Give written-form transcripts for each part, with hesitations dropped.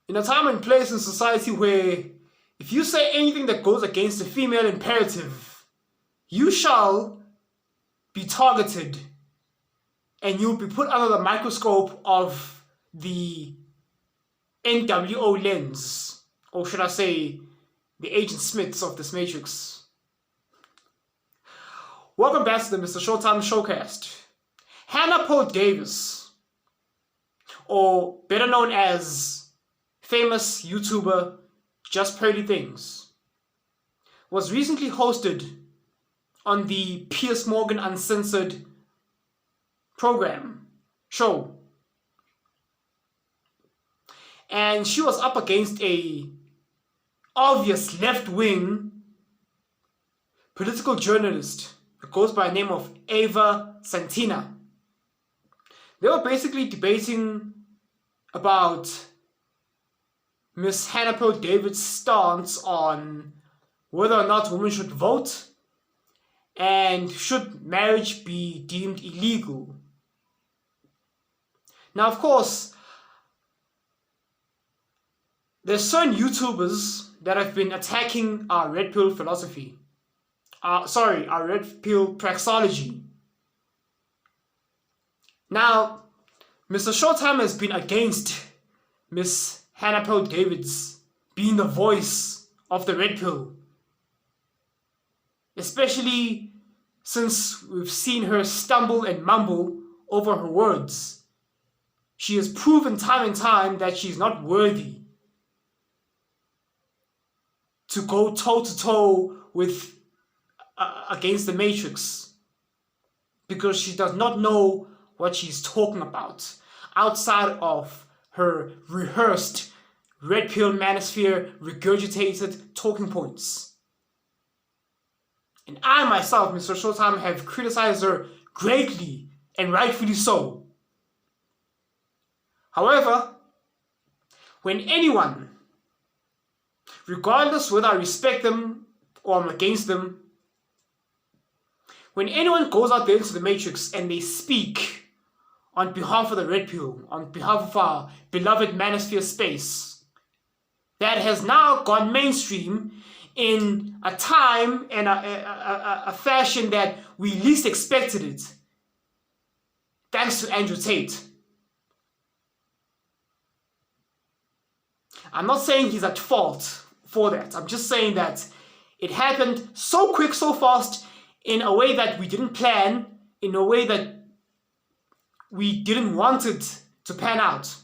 in a time and place in society where if you say anything that goes against the female imperative, you shall be targeted and you'll be put under the microscope of the NWO lens, or should I say, the Agent Smiths of this matrix. Welcome back to the Mr. Showtime Showcast. Hannah Poe Davis, or better known as famous YouTuber Justpearlythings, was recently hosted on the Piers Morgan Uncensored show. And she was up against a obvious left-wing political journalist who goes by the name of Ava Santina. They were basically debating about Miss Hannah Poe Davis' stance on whether or not women should vote and should marriage be deemed illegal. Now, of course, there's certain YouTubers that have been attacking our red pill philosophy. Our red pill praxeology. Now, Mr. Showtime has been against Miss Hannah Poe Davis being the voice of the red pill, especially since we've seen her stumble and mumble over her words. She has proven time and time that she's not worthy to go toe-to-toe with against the Matrix, because she does not know what she's talking about outside of her rehearsed red pill manosphere regurgitated talking points. And I myself, Mr. Showtime, have criticized her greatly, and rightfully so. However, when anyone, regardless whether I respect them or I'm against them, when anyone goes out there into the Matrix and they speak on behalf of the red pill, on behalf of our beloved manosphere space, that has now gone mainstream in a time and a fashion that we least expected it, thanks to Andrew Tate. I'm not saying he's at fault for that. I'm just saying that it happened so quick, so fast, in a way that we didn't plan, in a way that we didn't want it to pan out.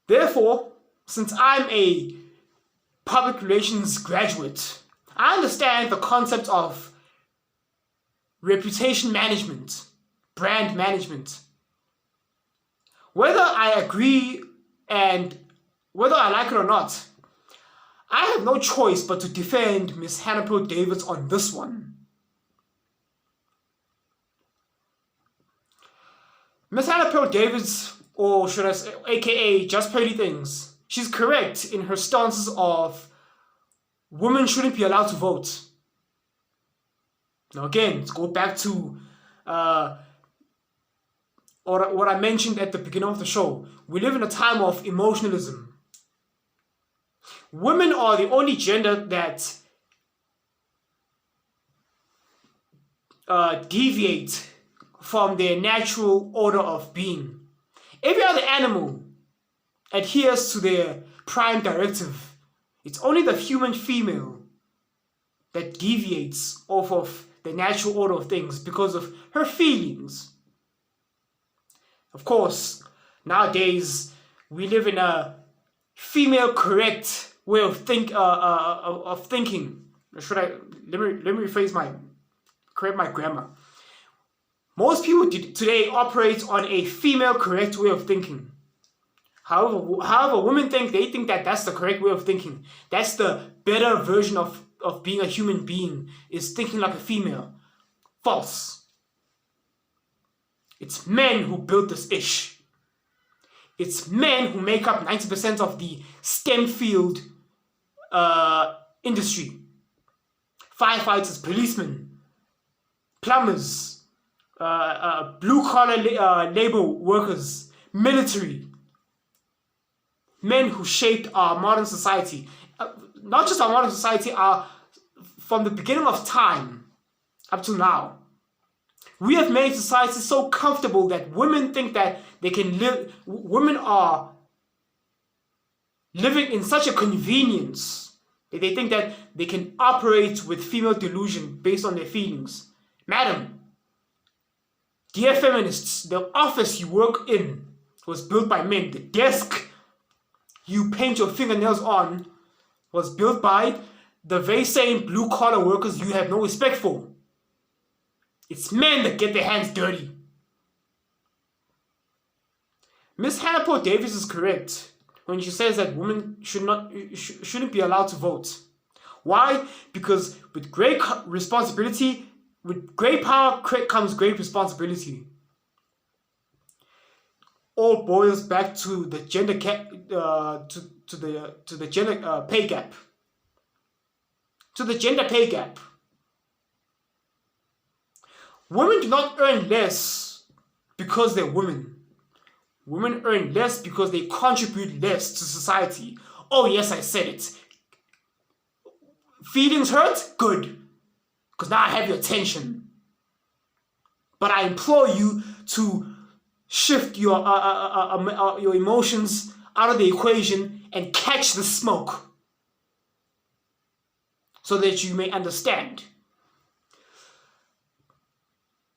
Therefore, since I'm a public relations graduate, I understand the concept of reputation management, brand management. Whether I agree and whether I like it or not, I have no choice but to defend Miss Hannah Poe Davis on this one. Miss Hannah Poe Davis, or should I say, aka Justpearlythings, she's correct in her stances of women shouldn't be allowed to vote. Now again, let's go back to what I mentioned at the beginning of the show. We live in a time of emotionalism. Women are the only gender that deviate from their natural order of being. Every other animal adheres to their prime directive. It's only the human female that deviates off of the natural order of things because of her feelings. Of course, nowadays we live in a female correct way of thinking. Let me correct my grammar. Most people today operate on a female correct way of thinking. However women think that that's the correct way of thinking. That's the better version of being a human being, is thinking like a female. False. It's men who built this ish. It's men who make up 90% of the STEM field industry. Firefighters, policemen, plumbers, blue-collar labor workers, military. men who shaped our modern society. Not just our modern society, from the beginning of time up to now. We have made society so comfortable that women think that they can live. Women are living in such a convenience that they think that they can operate with female delusion based on their feelings. Madam, dear feminists, the office you work in was built by men. The desk you paint your fingernails on was built by the very same blue-collar workers you have no respect for. It's men that get their hands dirty. Miss Hannah Paul Davis is correct when she says that women shouldn't be allowed to vote. Why? Because with great responsibility, with great power comes great responsibility. All boils back to the gender pay gap. To the gender pay gap. Women do not earn less because they're women. Women earn less because they contribute less to society. Oh yes, I said it. Feelings hurt? Good. Because now I have your attention. But I implore you to shift your emotions out of the equation and catch the smoke so that you may understand.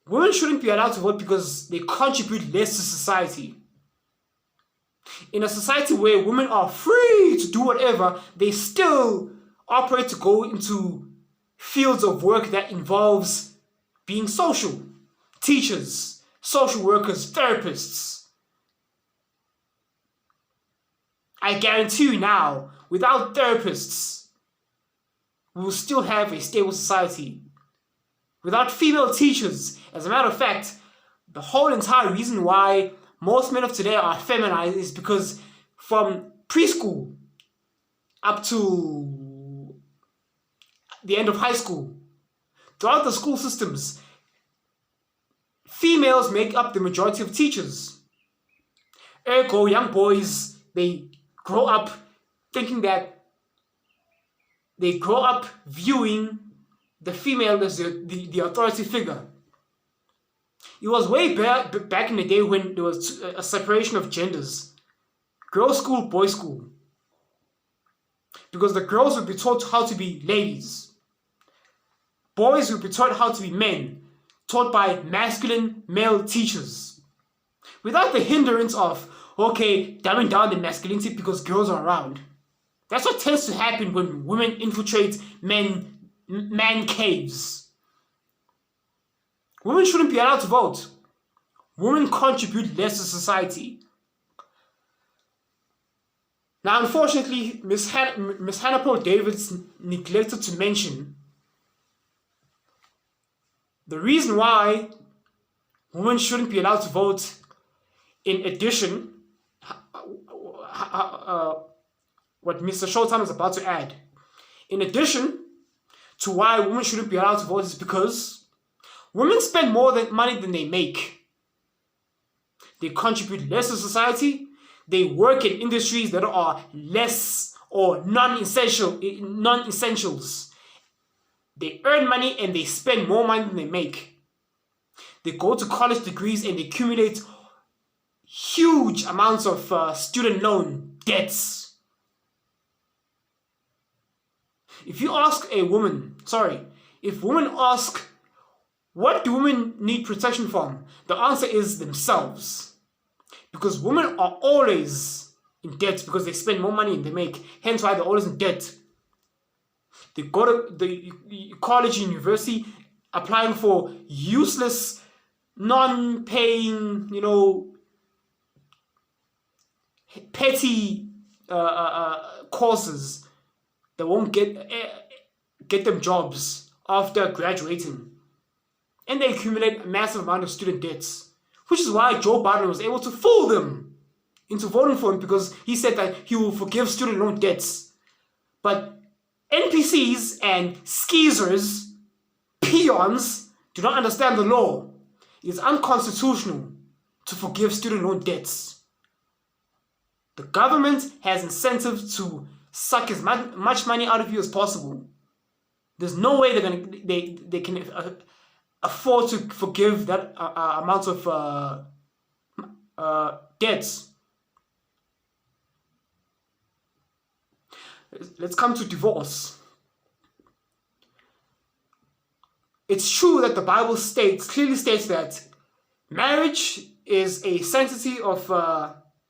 Women shouldn't be allowed to vote because they contribute less to society. In a society where women are free to do whatever, they still operate to go into fields of work that involves being social. Teachers, social workers, therapists. I guarantee you now, without therapists, we will still have a stable society. Without female teachers, as a matter of fact, the whole entire reason why most men of today are feminized is because from preschool up to the end of high school, throughout the school systems, females make up the majority of teachers. Ergo, young boys, they grow up thinking that they grow up viewing the female as the authority figure. It was way back in the day when there was a separation of genders. Girls' school, boys' school. Because the girls would be taught how to be ladies. Boys would be taught how to be men, taught by masculine male teachers. Without the hindrance of, okay, dumbing down the masculinity because girls are around. That's what tends to happen when women infiltrate man caves. Women shouldn't be allowed to vote. Women contribute less to society. Now, unfortunately, Miss Hannah Paul Davis neglected to mention the reason why women shouldn't be allowed to vote. In addition, what Mr. Showtime is about to add. In addition to why women shouldn't be allowed to vote is because women spend more money than they make. They contribute less to society. They work in industries that are less or non-essentials. They earn money and they spend more money than they make. They go to college degrees and they accumulate huge amounts of student loan debts. If women ask, what do women need protection from? The answer is themselves. Because women are always in debt because they spend more money than they make. Hence why they're always in debt. They go to the college, university, applying for useless, non-paying, petty courses that won't get them jobs after graduating. And they accumulate a massive amount of student debts. Which is why Joe Biden was able to fool them into voting for him, because he said that he will forgive student loan debts. But NPCs and skeezers, peons, do not understand the law. It is unconstitutional to forgive student loan debts. The government has incentive to suck as much money out of you as possible. There's no way they can afford to forgive that amount of debts. Let's come to divorce. It's true that the Bible clearly states that marriage is a sanctity of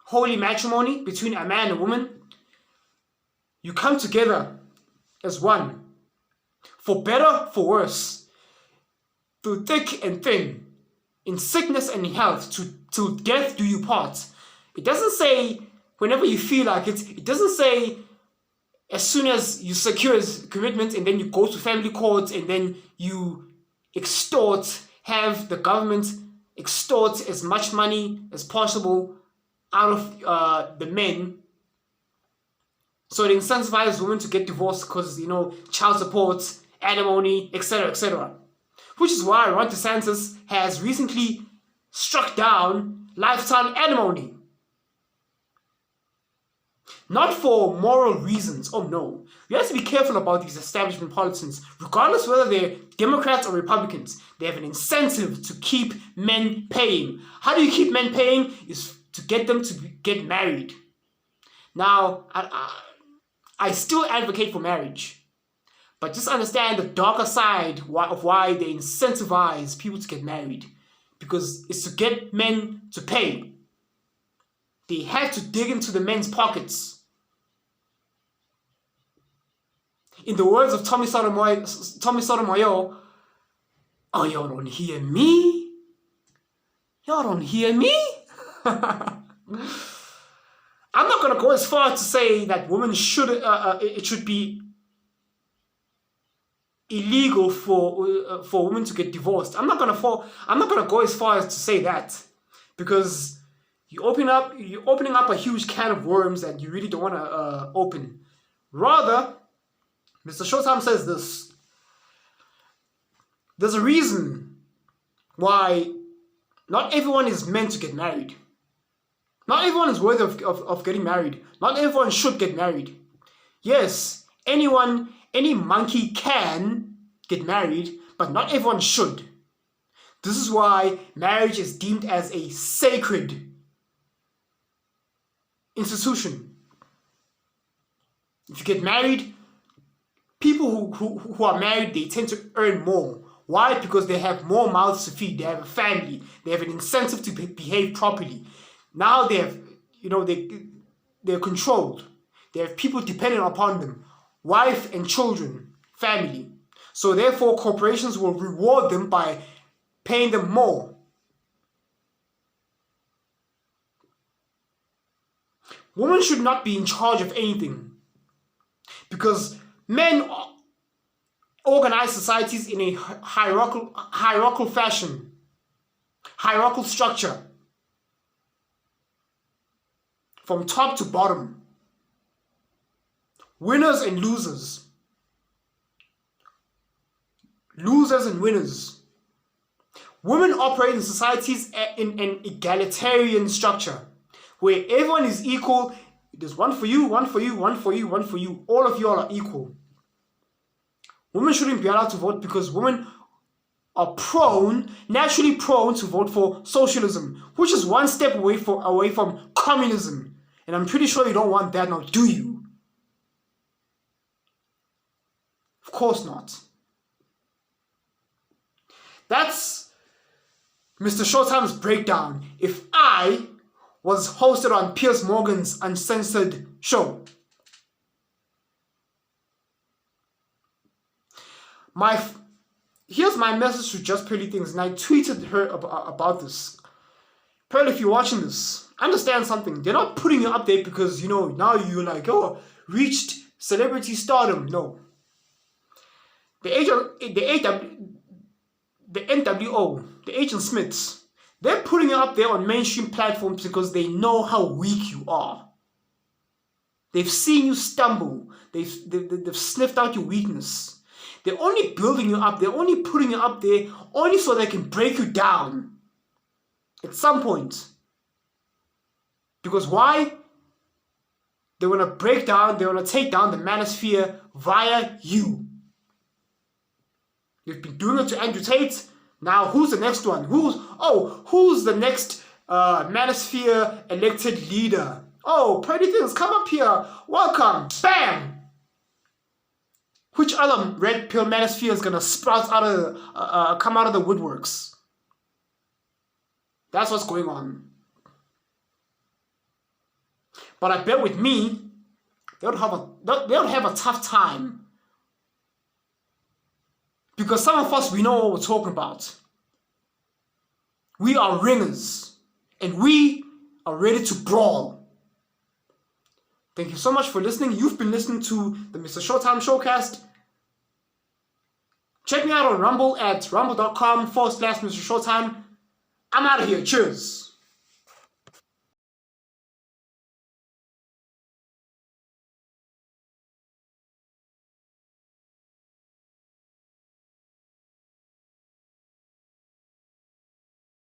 holy matrimony between a man and a woman. You come together as one, for better, for worse, through thick and thin, in sickness and in health, till death do you part. It doesn't say whenever you feel like it. It doesn't say as soon as you secure commitment and then you go to family court and then you have the government extort as much money as possible out of the men. So it incentivizes women to get divorced because, child support, alimony, etc., etc. Which is why Ron DeSantis has recently struck down lifetime alimony. Not for moral reasons, oh no. We have to be careful about these establishment politicians. Regardless whether they're Democrats or Republicans, they have an incentive to keep men paying. How do you keep men paying? Is to get them to get married. Now, I still advocate for marriage. But just understand the darker side of why they incentivize people to get married. Because it's to get men to pay. They have to dig into the men's pockets. In the words of Tommy Sotomayor, oh, y'all don't hear me? Y'all don't hear me? I'm not going to go as far to say that women it should be illegal for women to get divorced. I'm not going to go as far as to say that, because you're opening up a huge can of worms that you really don't want to open. Rather, Mr. Showtime says this: there's a reason why not everyone is meant to get married. Not everyone is worthy of getting married. Not everyone should get married. Yes, any monkey can get married, but not everyone should. This is why marriage is deemed as a sacred institution. If you get married, people who are married, they tend to earn more. Why? Because they have more mouths to feed. They have a family. They have an incentive to behave properly. Now they have, they're controlled. They have people dependent upon them. Wife and children, family. So therefore, corporations will reward them by paying them more. Women should not be in charge of anything, because men organize societies in a hierarchical fashion, hierarchical structure, from top to bottom, winners and losers, losers and winners. Women operate in societies in an egalitarian structure, where everyone is equal. There's one for you, one for you, one for you, one for you. All of you all are equal. Women shouldn't be allowed to vote because women are naturally prone to vote for socialism, which is one step away from communism. And I'm pretty sure you don't want that now, do you? Of course not. That's Mr. Showtime's breakdown. If I was hosted on Piers Morgan's Uncensored show. Here's my message to Justpearlythings, and I tweeted her about this. Pearl, if you're watching this, understand something. They're not putting you up there because, now you're like, reached celebrity stardom. No. The NWO, the Agent Smiths, they're putting you up there on mainstream platforms because they know how weak you are. They've seen you stumble. They've sniffed out your weakness. They're only building you up. They're only putting you up there only so they can break you down at some point. Because why? They want to break down, they want to take down the manosphere via you. You've been doing it to Andrew Tate. Now who's the next one? Who's the next manosphere elected leader? Oh, Pretty Things, come up here. Welcome. Bam! Which other red pill manosphere is gonna sprout out of come out of the woodworks? That's what's going on. But I bet with me, they don't have a tough time. Because some of us, we know what we're talking about. We are ringers. And we are ready to brawl. Thank you so much for listening. You've been listening to the Mr. Showtime Showcast. Check me out on Rumble at rumble.com/Mr. Showtime. I'm out of here. Cheers.